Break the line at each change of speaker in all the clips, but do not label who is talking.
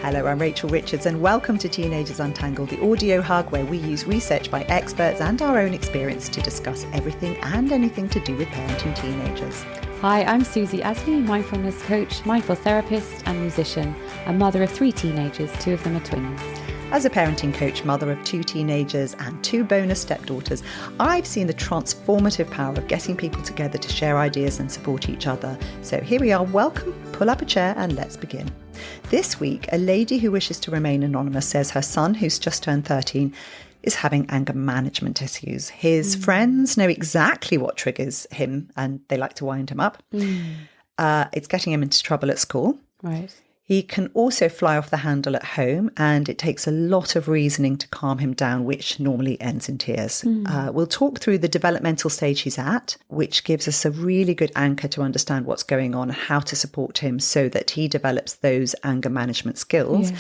Hello, I'm Rachel Richards and welcome to Teenagers Untangled, the audio hug where we use research by experts and our own experience to discuss everything and anything to do with parenting teenagers.
Hi, I'm Susie Asley, mindfulness coach, mindful therapist and musician, a mother of 3 teenagers, 2 of them are twins.
As a parenting coach, mother of 2 teenagers and 2 bonus stepdaughters, I've seen the transformative power of getting people together to share ideas and support each other. So here we are, welcome, pull up a chair and let's begin. This week, a lady who wishes to remain anonymous says her son, who's just turned 13, is having anger management issues. His friends know exactly what triggers him and they like to wind him up. It's getting him into trouble at school.
Right.
He can also fly off the handle at home, and it takes a lot of reasoning to calm him down, which normally ends in tears. We'll talk through the developmental stage he's at, which gives us a really good anchor to understand what's going on, how to support him so that he develops those anger management skills,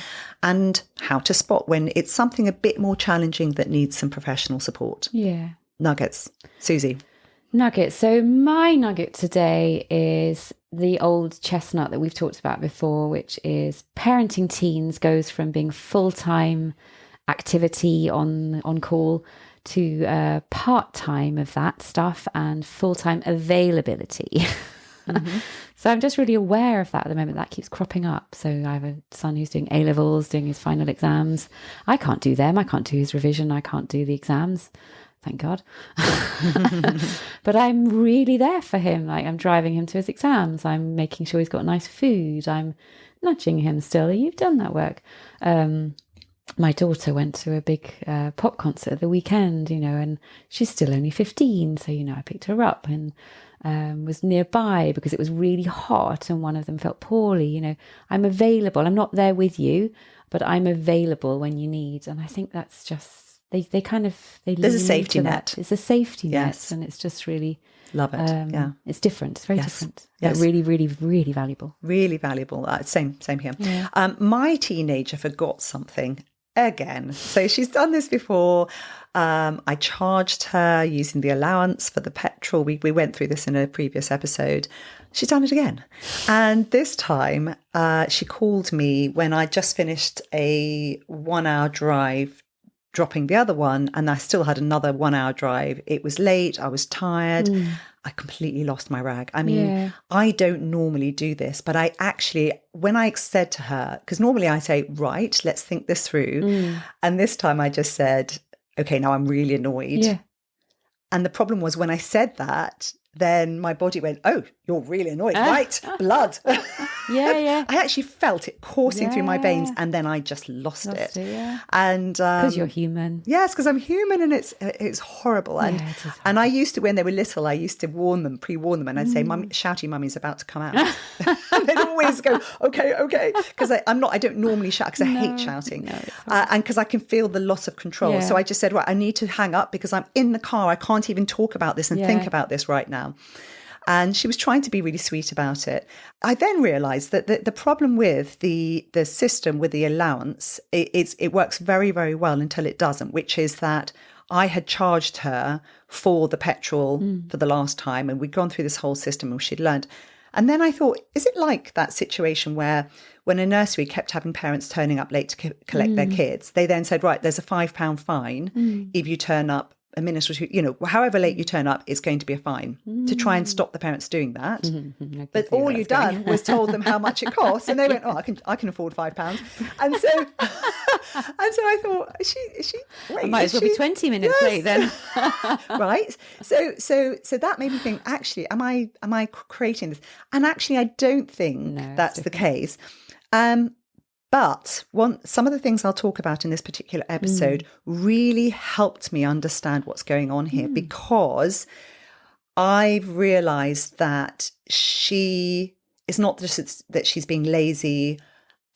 and how to spot when it's something a bit more challenging that needs some professional support.
Yeah.
Nuggets. Susie.
Nuggets. So my nugget today is the old chestnut that we've talked about before, which is parenting teens goes from being full-time activity on call to part-time of that stuff and full-time availability. So I'm just really aware of that at the moment. That keeps cropping up. So I have a son who's doing A-levels, doing his final exams. I can't do them. I can't do his revision. I can't do the exams. Thank God. But I'm really there for him. Like, I'm driving him to his exams. I'm making sure he's got nice food. I'm nudging him still. You've done that work. My daughter went to a big pop concert at the weekend, and she's still only 15. So, I picked her up and was nearby because it was really hot and one of them felt poorly. I'm available. I'm not there with you, but I'm available when you need. And I think that's just, They
There's a safety net.
It's a safety
yes.
net, and it's just really
love it.
It's different. It's very different.
Yes.
But really, really, really valuable.
Really valuable. Same here.
Yeah.
My teenager forgot something again. So she's done this before. I charged her using the allowance for the petrol. We went through this in a previous episode. She's done it again. And this time she called me when I just finished a 1-hour drive, dropping the other one, and I still had another 1-hour drive. It was late. I was tired. I completely lost my rag. I mean, I don't normally do this, but I actually, when I said to her, because normally I say, right, let's think this through. And this time I just said, okay, now I'm really annoyed.
Yeah.
And the problem was when I said that, then my body went, oh, you're really annoyed, right? Blood.
Yeah.
I actually felt it coursing through my veins, and then I just lost it.
Yeah.
And
because you're human.
Yes, because I'm human, and it's horrible. And
it is horrible.
And I used to, when they were little, I used to pre-warn them, and I'd say, "Mummy, shouty mummy's about to come out." And they'd always go, "Okay," because I don't normally shout because I hate shouting, and because I can feel the loss of control. So I just said, right, I need to hang up because I'm in the car. I can't even talk about this and think about this right now. And she was trying to be really sweet about it. I then realised that the problem with the system with the allowance, it works very, very well until it doesn't, which is that I had charged her for the petrol for the last time, and we'd gone through this whole system and she'd learned. And then I thought, is it like that situation where when a nursery kept having parents turning up late to collect their kids, they then said, right, there's a £5 fine if you turn up a minute or two, however late you turn up, it's going to be a fine to try and stop the parents doing that. But all you've done was told them how much it costs, and they went, "Oh, I can afford £5." And so, I thought, wait,
I might as well be 20 minutes late then.
Right. So that made me think, actually, am I creating this? And actually, I don't think that's the case. But some of the things I'll talk about in this particular episode really helped me understand what's going on here, because I've realised that she is not just that she's being lazy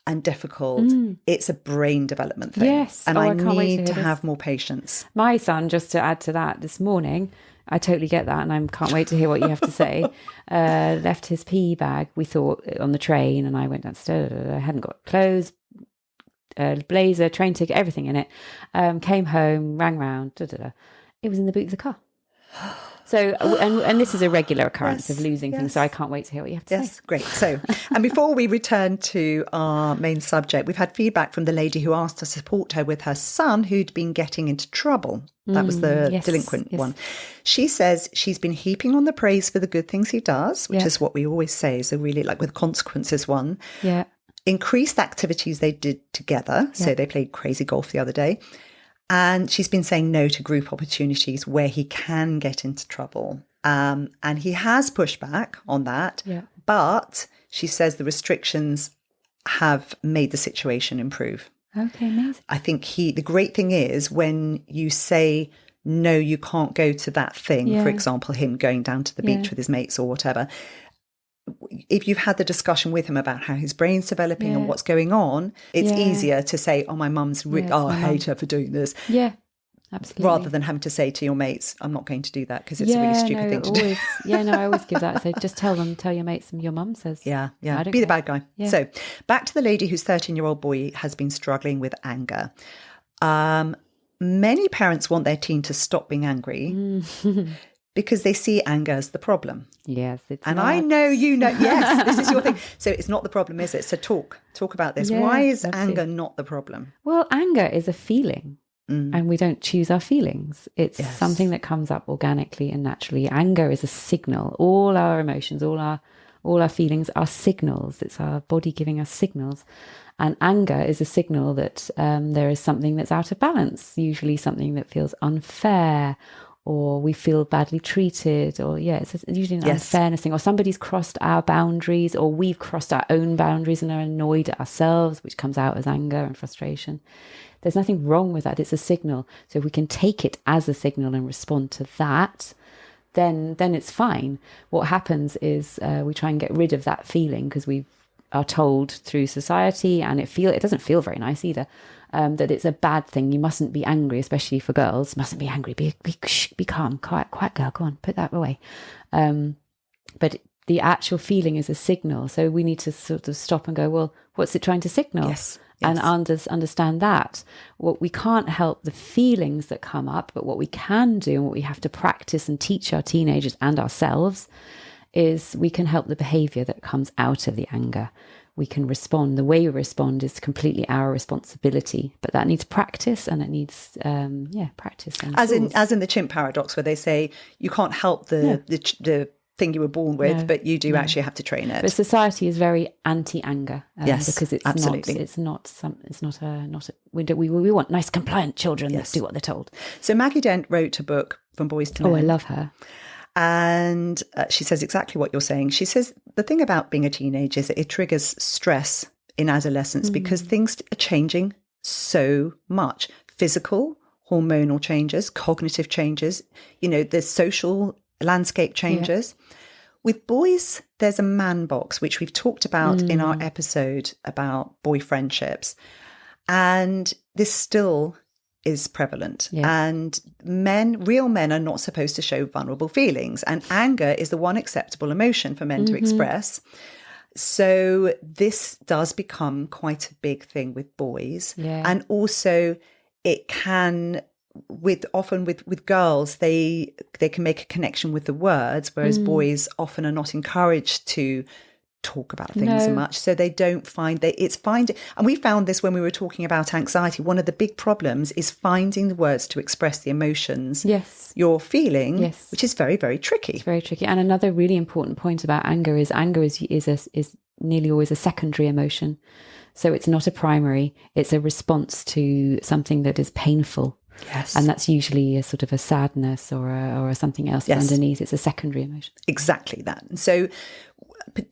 and difficult. It's a brain development thing.
Yes.
And I
can't wait
need to
hear
have
this.
more patience.
My son, just to add to that, this morning, I totally get that, and I can't wait to hear what you have to say. Left his PE bag, we thought, on the train, and I went downstairs. I hadn't got clothes, blazer, train ticket, everything in it. Came home, rang round. It was in the boot of the car. So, and this is a regular occurrence
Yes,
of losing things.
yes.
So I can't wait to hear what you have to say.
Yes, great. So, and before we return to our main subject, we've had feedback from the lady who asked to support her with her son who'd been getting into trouble. That was the
yes,
delinquent
yes.
one. She says she's been heaping on the praise for the good things he does, which is what we always say is a really, like with consequences one.
Yeah.
Increased activities they did together. So they played crazy golf the other day. And she's been saying no to group opportunities where he can get into trouble. And he has pushed back on that.
Yeah.
But she says the restrictions have made the situation improve.
Okay, amazing.
I think the great thing is when you say, no, you can't go to that thing, for example, him going down to the beach with his mates or whatever. If you've had the discussion with him about how his brain's developing and what's going on, it's easier to say, oh, my mum's, I hate her for doing this.
Yeah, absolutely.
Rather than having to say to your mates, I'm not going to do that because it's a really stupid thing to do.
I always give that. So just tell your mates and your mum says.
Yeah. Be the bad guy. Yeah. So back to the lady whose 13-year-old boy has been struggling with anger. Many parents want their teen to stop being angry because they see anger as the problem.
Yes.
I know yes, this is your thing. So it's not the problem, is it? So talk about this.
Yeah,
why is anger not the problem?
Well, anger is a feeling. And we don't choose our feelings. It's something that comes up organically and naturally. Anger is a signal. All our emotions, all our feelings are signals. It's our body giving us signals. And anger is a signal that there is something that's out of balance, usually something that feels unfair, or we feel badly treated, or it's usually an unfairness thing, or somebody's crossed our boundaries, or we've crossed our own boundaries and are annoyed at ourselves, which comes out as anger and frustration. There's nothing wrong with that. It's a signal. So if we can take it as a signal and respond to that, then it's fine. What happens is we try and get rid of that feeling because we are told through society, and it doesn't feel very nice either, that it's a bad thing. You mustn't be angry, especially for girls. Mustn't be angry. Be calm, quiet girl. Go on, put that away. But the actual feeling is a signal. So we need to sort of stop and go, well, what's it trying to signal?
Yes.
And understand that. What we can't help the feelings that come up, but what we can do and what we have to practice and teach our teenagers and ourselves is we can help the behavior that comes out of the anger. We can respond. The way we respond is completely our responsibility, but that needs practice, and it needs practice. And
as in the chimp paradox, where they say you can't help the thing you were born with, but you do actually have to train it.
But society is very anti-anger, because it's
absolutely.
We want nice, compliant children that do what they're told.
So Maggie Dent wrote a book, From Boys to Men.
Oh, I love her.
And she says exactly what you're saying. She says the thing about being a teenager is that it triggers stress in adolescence because things are changing so much. Physical, hormonal changes, cognitive changes, the social landscape changes. With boys, there's a man box, which we've talked about in our episode about boy friendships. And this still is prevalent. And real men are not supposed to show vulnerable feelings. And anger is the one acceptable emotion for men to express. So this does become quite a big thing with boys. And also it can, with girls, they can make a connection with the words, whereas boys often are not encouraged to talk about things so much, so they don't find and we found this when we were talking about anxiety. One of the big problems is finding the words to express the emotions you're feeling, which is very, very tricky.
It's very tricky. And another really important point about anger is nearly always a secondary emotion. So it's not a primary, it's a response to something that is painful.
Yes.
And that's usually a sort of a sadness or a something else underneath. It's a secondary emotion. Exactly
that. And so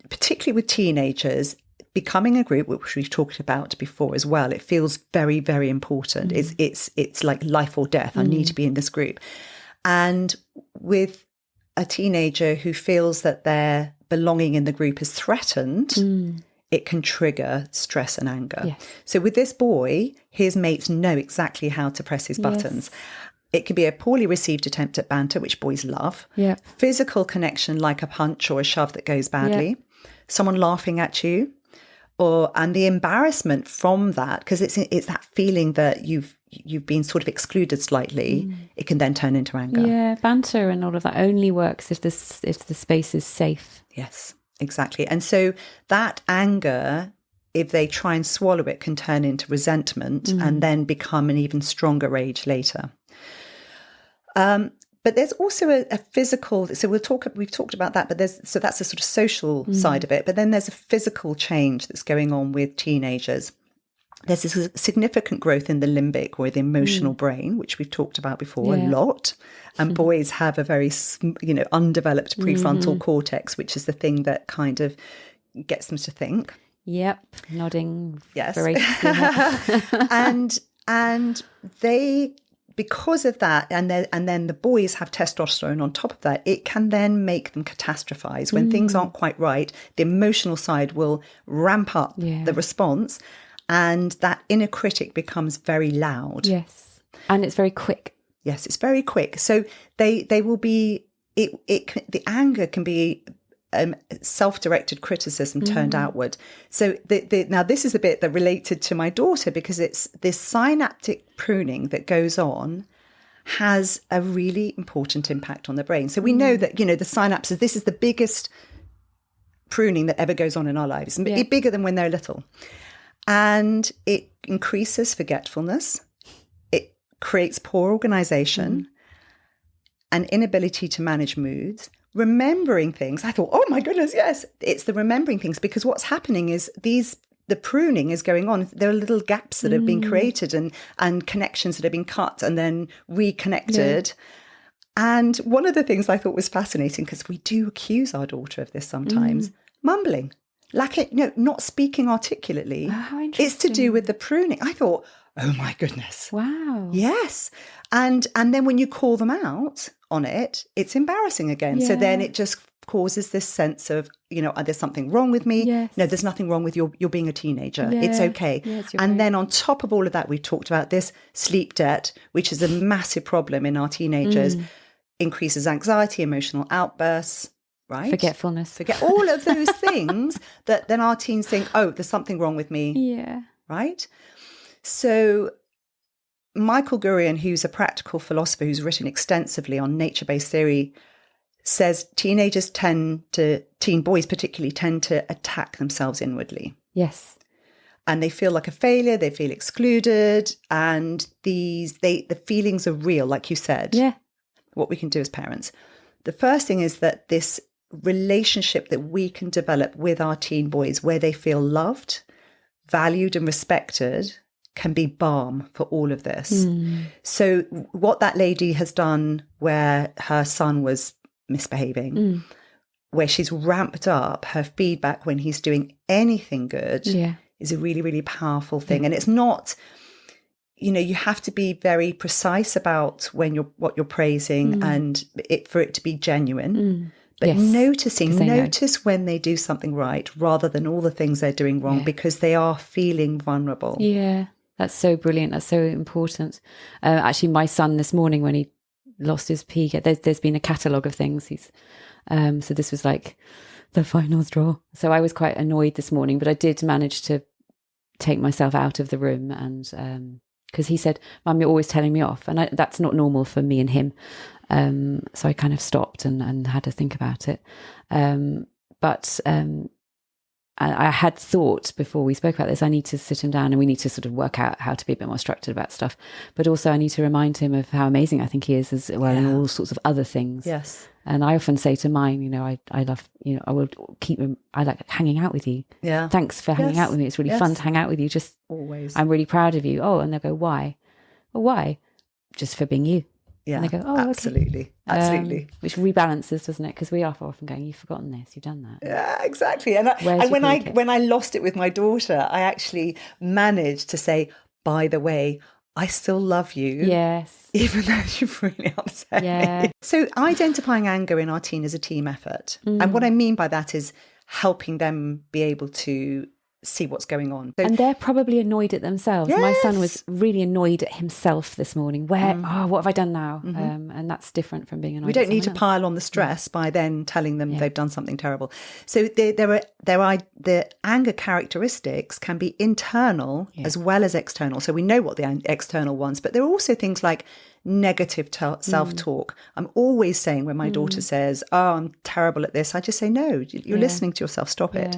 particularly with teenagers, becoming a group, which we've talked about before as well, it feels very, very important. It's like life or death. I need to be in this group. And with a teenager who feels that their belonging in the group is threatened, it can trigger stress and anger. Yes. So with this boy, his mates know exactly how to press his buttons. Yes. It could be a poorly received attempt at banter, which boys love. Yeah. Physical connection like a punch or a shove that goes badly. Yeah. Someone laughing at you. and the embarrassment from that, because it's that feeling that you've been sort of excluded slightly, it can then turn into anger.
Yeah, banter and all of that only works if the space is safe.
Yes, exactly. And so that anger, if they try and swallow it, can turn into resentment and then become an even stronger rage later. But there's also a physical, so we've talked about that, but so that's a sort of social side of it. But then there's a physical change that's going on with teenagers. There's this significant growth in the limbic or the emotional brain, which we've talked about before a lot. And boys have a very, undeveloped prefrontal cortex, which is the thing that kind of gets them to think.
Yep, nodding.
Yes. and they, because of that, and then the boys have testosterone on top of that, it can then make them catastrophize. When things aren't quite right, the emotional side will ramp up the response, and that inner critic becomes very loud.
Yes, and it's very quick.
Yes, it's very quick. So they will be, the anger can be self-directed criticism turned outward. So now this is a bit that related to my daughter, because it's this synaptic pruning that goes on has a really important impact on the brain. So we know that, the synapses, this is the biggest pruning that ever goes on in our lives, bigger than when they're little. And it increases forgetfulness. It creates poor organization, an inability to manage moods, remembering things. I thought, oh my goodness, yes, it's the remembering things, because what's happening is the pruning is going on. There are little gaps that have been created and connections that have been cut and then reconnected. Yeah. And one of the things I thought was fascinating, because we do accuse our daughter of this sometimes, mumbling, not speaking articulately.
Oh, how interesting.
It's to do with the pruning. I thought, oh my goodness.
Wow.
Yes. And then when you call them out on it, it's embarrassing again. Yeah. So then it just causes this sense of, there's something wrong with me.
Yes.
No, there's nothing wrong with you're being a teenager. Yeah. It's okay.
Yes,
and
right.
then on top of all of that, we talked about this sleep debt, which is a massive problem in our teenagers, increases anxiety, emotional outbursts, right?
Forgetfulness.
Forget all of those things that then our teens think, oh, there's something wrong with me.
Yeah.
Right? So Michael Gurian, who's a practical philosopher who's written extensively on nature-based theory, says teen boys particularly tend to attack themselves inwardly.
Yes.
And they feel like a failure, they feel excluded, and the feelings are real, like you said.
Yeah.
What we can do as parents. The first thing is that this relationship that we can develop with our teen boys, where they feel loved, valued and respected, can be balm for all of this. So what that lady has done, where her son was misbehaving, where she's ramped up her feedback when he's doing anything good, is a really, really powerful thing. And it's not, you have to be very precise about what you're praising and for it to be genuine. But notice when they do something right, rather than all the things they're doing wrong, because they are feeling vulnerable.
Yeah. That's so brilliant. That's so important. Actually, my son this morning, when he lost his pee, there's been a catalogue of things. So this was like the final straw. So I was quite annoyed this morning, but I did manage to take myself out of the room, and because he said, "Mum, you're always telling me off," and that's not normal for me and him. So I kind of stopped and had to think about it. But I had thought before we spoke about this, I need to sit him down and we need to sort of work out how to be a bit more structured about stuff. But also I need to remind him of how amazing I think he is as well, and all sorts of other things.
Yes.
And I often say to mine, I love, I will keep him, I like hanging out with you.
Yeah.
Thanks for hanging out with me. It's really fun to hang out with you. Just
always.
I'm really proud of you. Oh, and they'll go, why? Well, why? Just for being you.
Yeah,
and they go, oh,
absolutely.
Okay.
Absolutely.
Which rebalances, doesn't it? Because we are often going, you've forgotten this, you've done that.
Yeah, exactly. And when I lost it with my daughter, I actually managed to say, by the way, I still love you.
Yes.
Even though you've really upset me. So identifying anger in our teen is a team effort. And what I mean by that is helping them be able to see what's going on. So,
and they're probably annoyed at themselves. My son was really annoyed at himself this morning. What have I done now? And that's different from being annoyed.
We don't
at
need to
someone else.
pile on the stress by then telling them they've done something terrible. So the anger characteristics can be internal as well as external. So we know what the external ones, but there are also things like negative self-talk. I'm always saying when my daughter says, "Oh, I'm terrible at this," I just say, "No, you're listening to yourself. Stop it."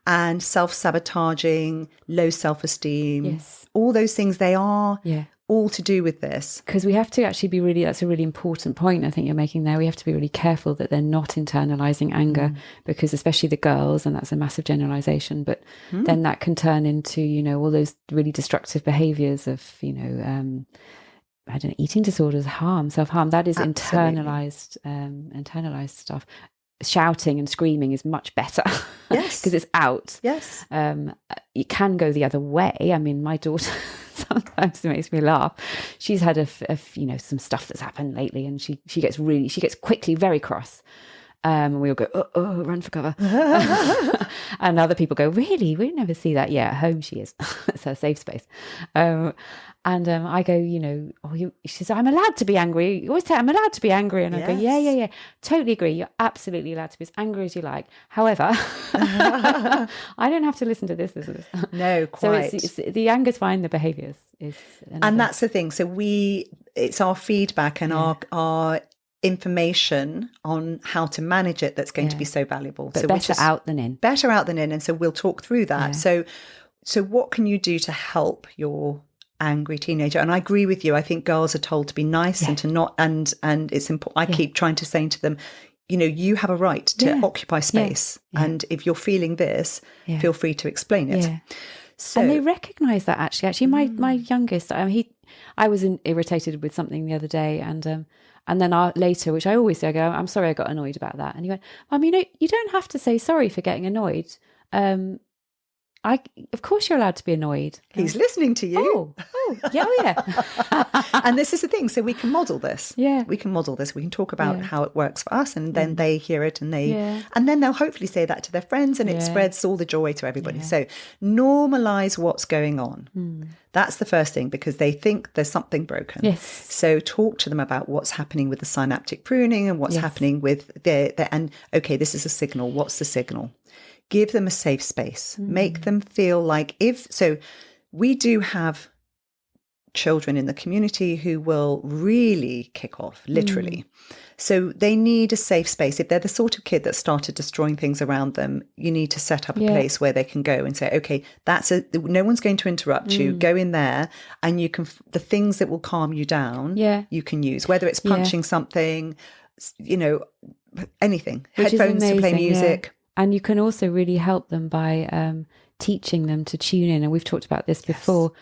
And self-sabotaging, low self-esteem, all those things, they are all to do with this.
Because we have to actually that's a really important point I think you're making there. We have to be really careful that they're not internalizing anger, because especially the girls, and that's a massive generalization, but then that can turn into, all those really destructive behaviors of, I don't know, eating disorders, self-harm. That is internalized stuff. Shouting and screaming is much better.
Yes.
Because it's out.
Yes.
It can go the other way. I mean, my daughter sometimes makes me laugh. She's had some stuff that's happened lately, and she gets quickly very cross. And we all go, oh, run for cover. And other people go, really? We never see that. Yeah, at home she is. It's her safe space. And I go, she says, I'm allowed to be angry. You always say, I'm allowed to be angry. And I go, yeah. Totally agree. You're absolutely allowed to be as angry as you like. However, I don't have to listen to this.
No, quite.
So it's the anger's fine, the behaviours is another.
And that's the thing. So it's our feedback and our information on how to manage it that's going to be so valuable.
But
so
better out than in.
Better out than in. And so we'll talk through that. So what can you do to help your angry teenager? And I agree with you. I think girls are told to be nice and to not, and it's important. I keep trying to say to them, you have a right to occupy space. And if you're feeling this, feel free to explain it. So,
and they recognise that actually. My youngest, I was irritated with something the other day, and then later, which I always say, I go, I'm sorry I got annoyed about that. And he went, Mum, you don't have to say sorry for getting annoyed. Of course you're allowed to be annoyed.
He's listening to you.
Yeah.
And this is the thing. So we can model this.
Yeah.
We can model this. We can talk about how it works for us, and then they hear it, and then they'll hopefully say that to their friends, and it spreads all the joy to everybody. So normalize what's going on. That's the first thing, because they think there's something broken.
Yes.
So talk to them about what's happening with the synaptic pruning and what's happening with and okay, this is a signal. What's the signal? Give them a safe space. Make them feel like we do have children in the community who will really kick off, literally. So they need a safe space. If they're the sort of kid that started destroying things around them, you need to set up a place where they can go and say, okay, no one's going to interrupt you. Go in there, and you can, the things that will calm you down, you can use, whether it's punching something, anything,
which
headphones to play music.
Yeah. And you can also really help them by teaching them to tune in. And we've talked about this before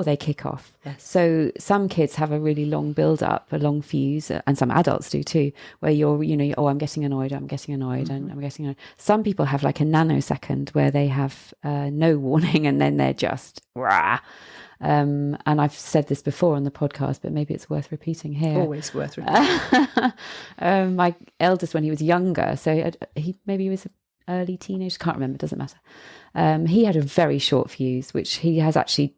they kick off.
Yes.
So some kids have a really long build up, a long fuse, and some adults do too, where you're, I'm getting annoyed, and I'm getting annoyed. Some people have like a nanosecond where they have no warning, and then they're just rah. And I've said this before on the podcast, but maybe it's worth repeating here.
Always worth repeating.
My eldest, when he was younger, so he was an early teenager, can't remember, doesn't matter. He had a very short fuse, which he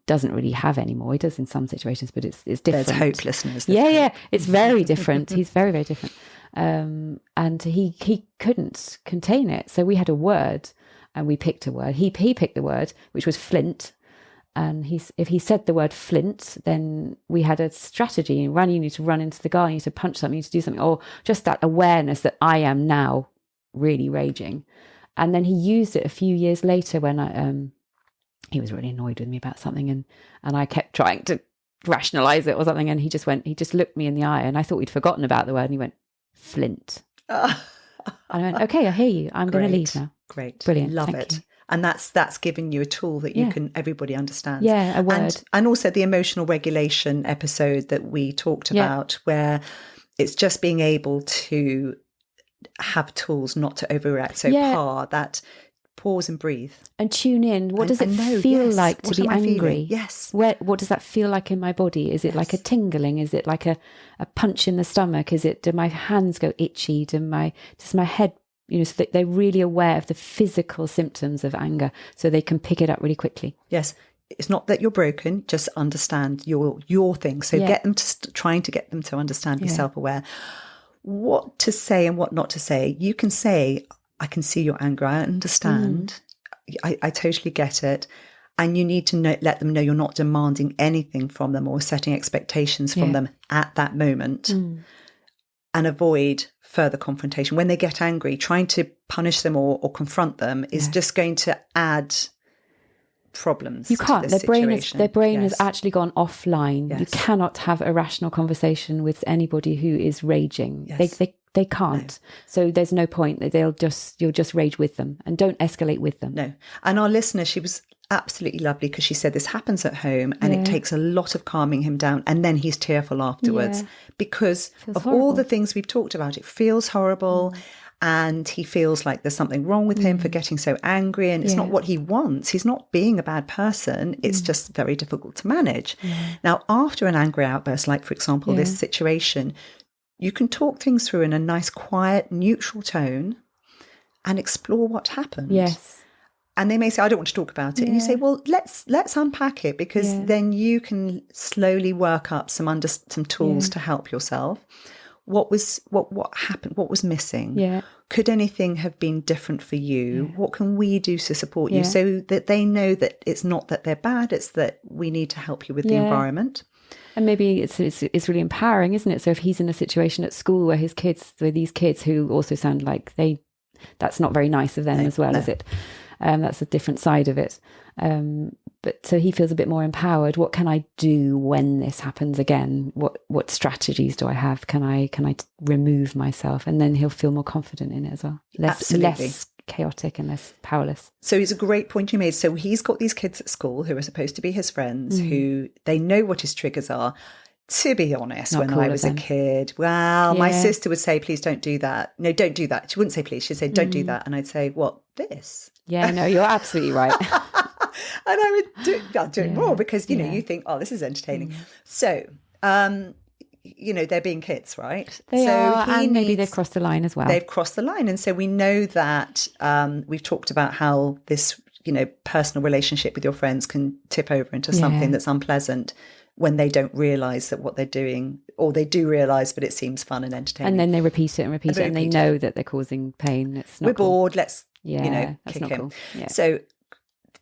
doesn't really have anymore. He does in some situations, but it's different.
There's hopelessness.
It's very different. He's very, very different. And he couldn't contain it. So we had a word, and we picked a word. He picked the word, which was flint. And if he said the word flint, then we had a strategy. You need to run into the garden, you need to punch something, you need to do something, or just that awareness that I am now really raging. And then he used it a few years later when he was really annoyed with me about something, and I kept trying to rationalize it or something, and he just looked me in the eye, and I thought we'd forgotten about the word, and he went, flint. And I went, okay, I hear you. I'm going to leave now.
Great.
Brilliant.
Love
Thank
it.
you.
And that's given you a tool that everybody understands.
Yeah, a word.
And also the emotional regulation episode that we talked about, where it's just being able to have tools not to overreact so far, that pause and breathe. And
tune in. What does it feel like to be angry?
Yes.
What does that feel like in my body? Is it like a tingling? Is it like a punch in the stomach? Do my hands go itchy? Does my head so that they're really aware of the physical symptoms of anger, so they can pick it up really quickly.
Yes. It's not that you're broken, just understand your thing. So get them to trying to get them to understand, be self-aware. What to say and what not to say. You can say, I can see your anger. I understand. I totally get it. And you need to let them know you're not demanding anything from them or setting expectations from them at that moment. And avoid further confrontation. When they get angry, trying to punish them or confront them is just going to add problems.
You can't.
Their
brain has actually gone offline.
Yes.
You cannot have a rational conversation with anybody who is raging.
Yes.
They can't. No. So there's no point. You'll just rage with them, and don't escalate with them.
No. And our listener, she was absolutely lovely, because she said this happens at home and it takes a lot of calming him down, and then he's tearful afterwards because of
horrible.
all the things we've talked about. It feels horrible. And he feels like there's something wrong with him for getting so angry, and it's not what he wants. He's not being a bad person. It's just very difficult to manage. Now, after an angry outburst, like, for example, this situation, you can talk things through in a nice, quiet, neutral tone and explore what happened.
Yes.
And they may say, I don't want to talk about it. And you say, well, let's unpack it, because then you can slowly work up some tools to help yourself. What happened? What was missing?
Yeah.
Could anything have been different for you? What can we do to support you, so that they know that it's not that they're bad, it's that we need to help you with the environment.
And maybe it's really empowering, isn't it? So if he's in a situation at school where these kids who also sound like that's not very nice of them as well, is it? That's a different side of it. But so he feels a bit more empowered. What can I do when this happens again? What strategies do I have? Can I remove myself? And then he'll feel more confident in it as well. Less chaotic and less powerless.
So it's a great point you made. So he's got these kids at school who are supposed to be his friends, who they know what his triggers are. To be honest,
Not
when
cool
I was a kid, my sister would say, please don't do that. No, don't do that. She wouldn't say please. She'd say, don't do that. And I'd say, what, this?
Yeah, no, you're absolutely right.
And I would do it more, because, you think, oh, this is entertaining. So, they're being kids, right?
They are, and maybe they've crossed the line as well.
They've crossed the line. And so we know that we've talked about how this, personal relationship with your friends can tip over into something that's unpleasant when they don't realise that what they're doing, or they do realise, but it seems fun and entertaining.
And then they repeat it, and they know that they're causing pain. It's not
We're bored, let's,
that's
kick
not
him.
cool. Yeah.
So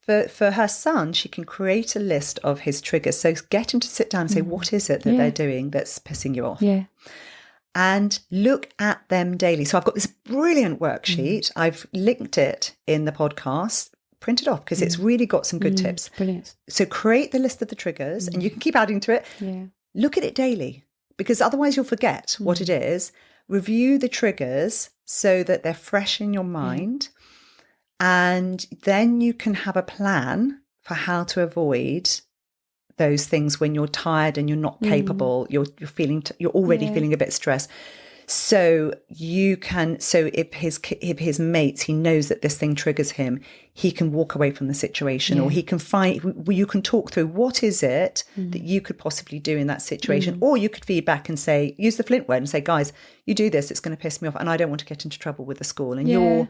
for her son, she can create a list of his triggers. So get him to sit down and say, what is it that they're doing that's pissing you off?
Yeah.
And look at them daily. So I've got this brilliant worksheet. I've linked it in the podcast. Print it off, because it's really got some good tips.
Brilliant.
So create the list of the triggers, and you can keep adding to it.
Yeah.
Look at it daily, because otherwise you'll forget what it is. Review the triggers so that they're fresh in your mind. And then you can have a plan for how to avoid those things when you're tired and you're not capable. You're already feeling a bit stressed. So if his mates, he knows that this thing triggers him, he can walk away from the situation, or he can you can talk through what is it that you could possibly do in that situation, or you could feed back and say, use the Flint word and say, guys, you do this, it's going to piss me off, and I don't want to get into trouble with the school, and you're,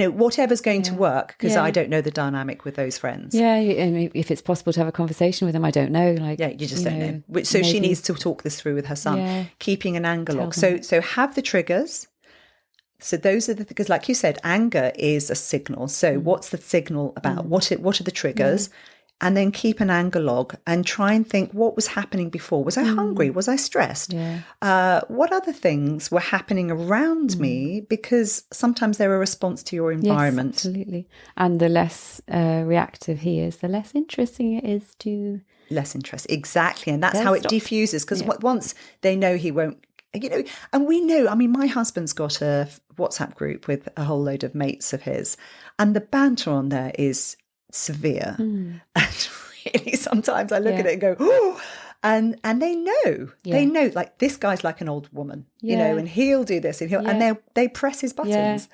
whatever's going to work, because I don't know the dynamic with those friends.
Yeah, and if it's possible to have a conversation with them, I don't know.
You just don't know. So she needs to talk this through with her son, keeping an anger log. So have the triggers. So those are because, like you said, anger is a signal. So what's the signal about? What are the triggers? And then keep an anger log and try and think, what was happening before? Was I hungry? Was I stressed? What other things were happening around me? Because sometimes they're a response to your environment.
Yes, absolutely. And the less reactive he is, the less interesting it is to...
Less interest. Exactly. And that's how it diffuses. Because once they know he won't, and we know, my husband's got a WhatsApp group with a whole load of mates of his, and the banter on there is severe. And really, sometimes I look at it and go, oh, And they know, like, this guy's like an old woman, you know, and he'll do this, and they press his buttons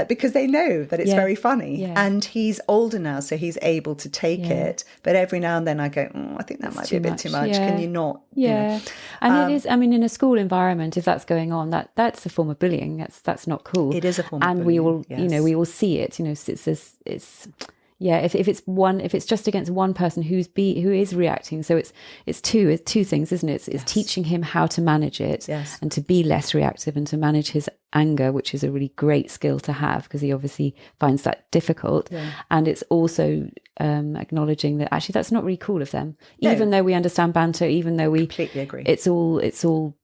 because they know that it's very funny. And he's older now, so he's able to take it. But every now and then I go, I think that might be a bit too much. Can you not?
Yeah.
You know?
And it is, I mean, in a school environment, if that's going on, that's a form of bullying. That's not cool.
It is a form of bullying.
And we all, you know, we all see it, you know, it's if it's just against one person who is reacting, so it's two things, isn't it? It's teaching him how to manage it and to be less reactive and to manage his anger, which is a really great skill to have because he obviously finds that difficult. And it's also acknowledging that actually that's not really cool of them, even though we understand banter, even though we
completely agree.
It's all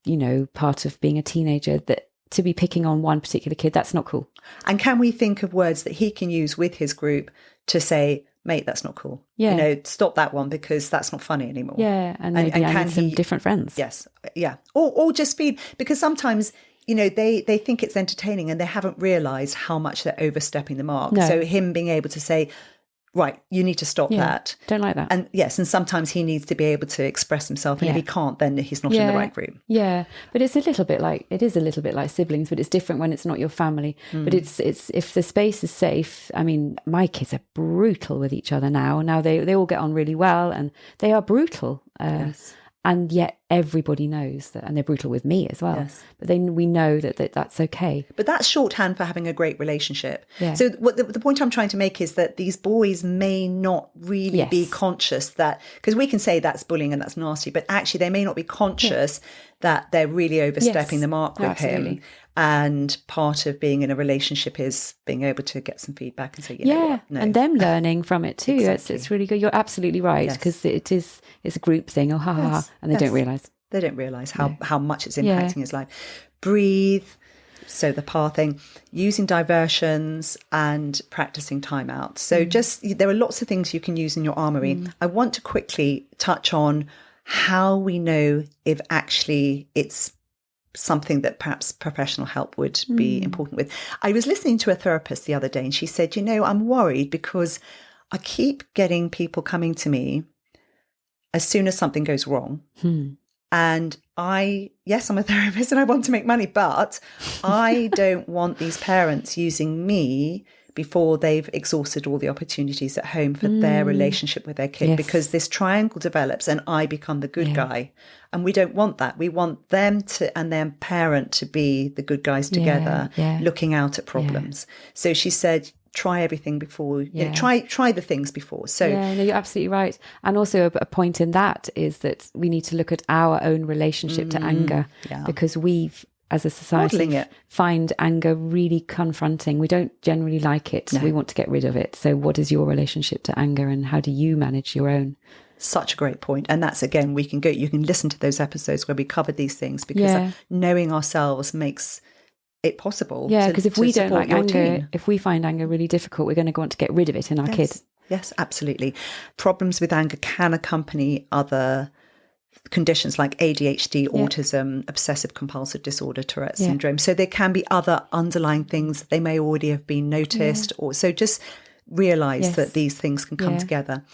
you know, part of being a teenager, that to be picking on one particular kid, that's not cool.
And can we think of words that he can use with his group to say, mate, that's not cool. You know, stop that one because that's not funny anymore.
And maybe I need some different friends.
Or just feed, because sometimes, you know, they think it's entertaining and they haven't realised how much they're overstepping the mark. So him being able to say, right, you need to stop that.
Don't like that.
And and sometimes he needs to be able to express himself, and if he can't, then he's not in the right group.
But it is a little bit like siblings, but it's different when it's not your family. But it's if the space is safe. I mean, my kids are brutal with each other now. Now they all get on really well, and they are brutal. And yet everybody knows that, and they're brutal with me as well. But then we know that that's okay.
But that's shorthand for having a great relationship. So what the point I'm trying to make is that these boys may not really be conscious that, because we can say that's bullying and that's nasty, but actually they may not be conscious that they're really overstepping the mark with him. And part of being in a relationship is being able to get some feedback and say, you know what? No.
And them learning from it too. It's really good. You're absolutely right, because it's a group thing. Oh, ha ha ha, and they don't realise.
They don't realise how much it's impacting his life. Breathe. So the PAR thing, using diversions and practicing timeouts. So there are lots of things you can use in your armoury. I want to quickly touch on how we know if actually it's something that perhaps professional help would be important with. I was listening to a therapist the other day, and she said, you know, I'm worried because I keep getting people coming to me as soon as something goes wrong. And I'm a therapist and I want to make money, but I don't want these parents using me before they've exhausted all the opportunities at home for their relationship with their kid, because this triangle develops and I become the good guy. And we don't want that. We want them to, and their parent to be the good guys together, looking out at problems. So she said, try everything before, you know, try the things before. So
you're absolutely right. And also a point in that is that we need to look at our own relationship to anger, because we've, as a society, find anger really confronting. We don't generally like it. We want to get rid of it. So what is your relationship to anger, and how do you manage your own?
Such a great point. And that's, again, you can listen to those episodes where we covered these things, because knowing ourselves makes it possible.
Because if we don't like anger, if we find anger really difficult, we're going to want to get rid of it in our kid.
Yes, absolutely. Problems with anger can accompany other conditions like ADHD, autism, obsessive compulsive disorder, Tourette syndrome. So there can be other underlying things that they may already have been noticed, or so just realize that these things can come together.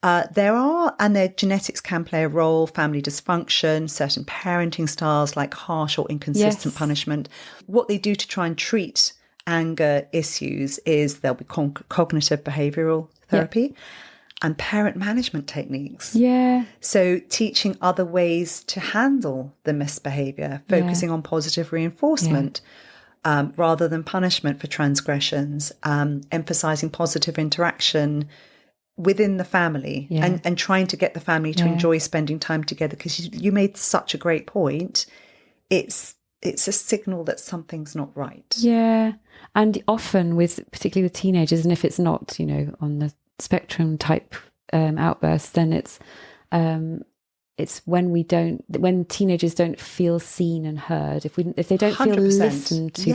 Their genetics can play a role, family dysfunction, certain parenting styles like harsh or inconsistent punishment. What they do to try and treat anger issues is there'll be cognitive behavioral therapy and parent management techniques. So teaching other ways to handle the misbehavior, focusing on positive reinforcement rather than punishment for transgressions, emphasizing positive interaction within the family, and trying to get the family to enjoy spending time together, because you made such a great point. It's a signal that something's not right.
And often particularly with teenagers, and if it's not, you know, on the spectrum type outbursts, then it's when teenagers don't feel seen and heard, if they don't feel
100%.
Listened to,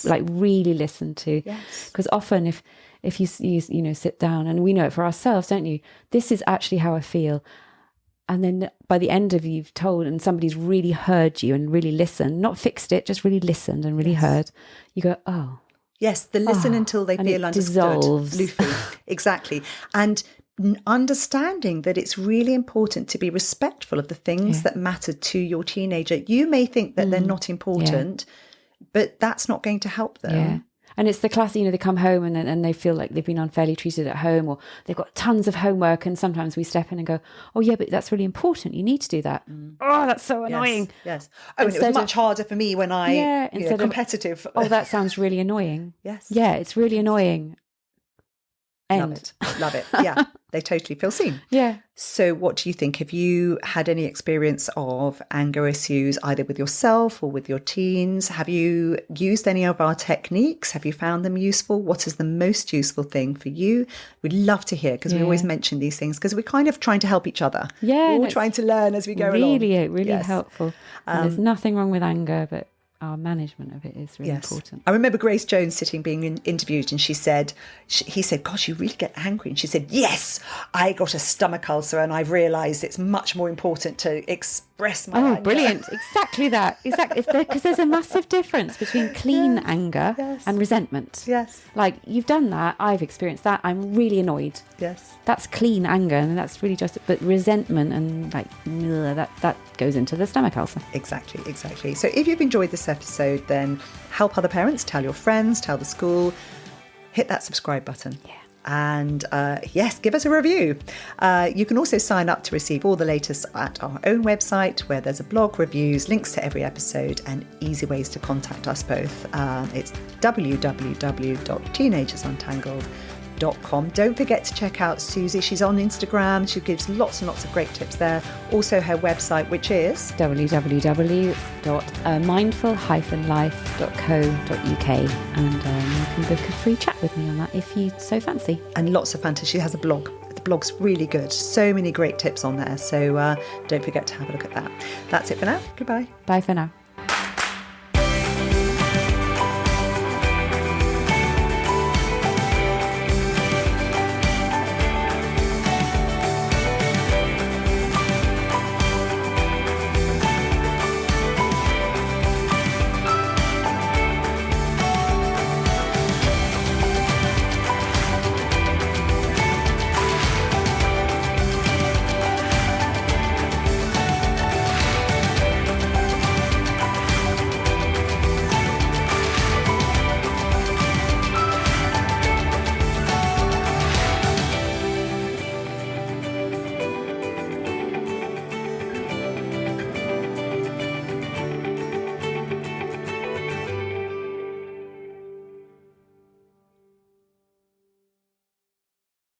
like really listened to, because often if you know, sit down, and we know it for ourselves, don't you? This is actually how I feel. And then by the end of you've told, and somebody's really heard you and really listened, not fixed it, just really listened and really heard, you go, oh.
Yes, the listen until they feel understood.
Dissolves.
Luffy. Exactly. And understanding that it's really important to be respectful of the things that matter to your teenager. You may think that they're not important, but that's not going to help them.
Yeah. And it's the class, they come home and they feel like they've been unfairly treated at home, or they've got tons of homework. And sometimes we step in and go, oh, yeah, but that's really important. You need to do that. Oh, that's so annoying.
Yes. Oh, and it was much harder for me when I, competitive.
Oh, that sounds really annoying.
Yes.
Yeah, it's really annoying.
End. Love it. Yeah, they totally feel seen.
Yeah.
So what do you think? Have you had any experience of anger issues either with yourself or with your teens? Have you used any of our techniques? Have you found them useful? What is the most useful thing for you? We'd love to hear, because we always mention these things because we're kind of trying to help each other.
Yeah.
We're all trying to learn as we go along.
Really helpful. And there's nothing wrong with anger, but our management of it is really important.
I remember Grace Jones being interviewed, and he said, gosh, you really get angry. And she said, yes, I got a stomach ulcer and I've realised it's much more important to express my anger.
Oh, brilliant. Exactly that. Exactly. Because there's a massive difference between clean anger and resentment.
Yes.
Like, you've done that. I've experienced that. I'm really annoyed.
Yes.
That's clean anger, and that's really just, but resentment and that goes into the stomach ulcer.
Exactly. So if you've enjoyed this episode, then help other parents, tell your friends, tell the school, hit that subscribe button.
Yeah.
And give us a review. You can also sign up to receive all the latest at our own website, where there's a blog, reviews, links to every episode, and easy ways to contact us both. It's www.teenagersuntangled.com. Don't forget to check out Susie. She's on Instagram. She gives lots and lots of great tips there. Also her website, which is
www.mindful-life.co.uk, and you can book a free chat with me on that if you so fancy.
And lots of fantasy. She has a blog. The blog's really good. So many great tips on there. So don't forget to have a look at that. That's it for now. Goodbye.
Bye for now.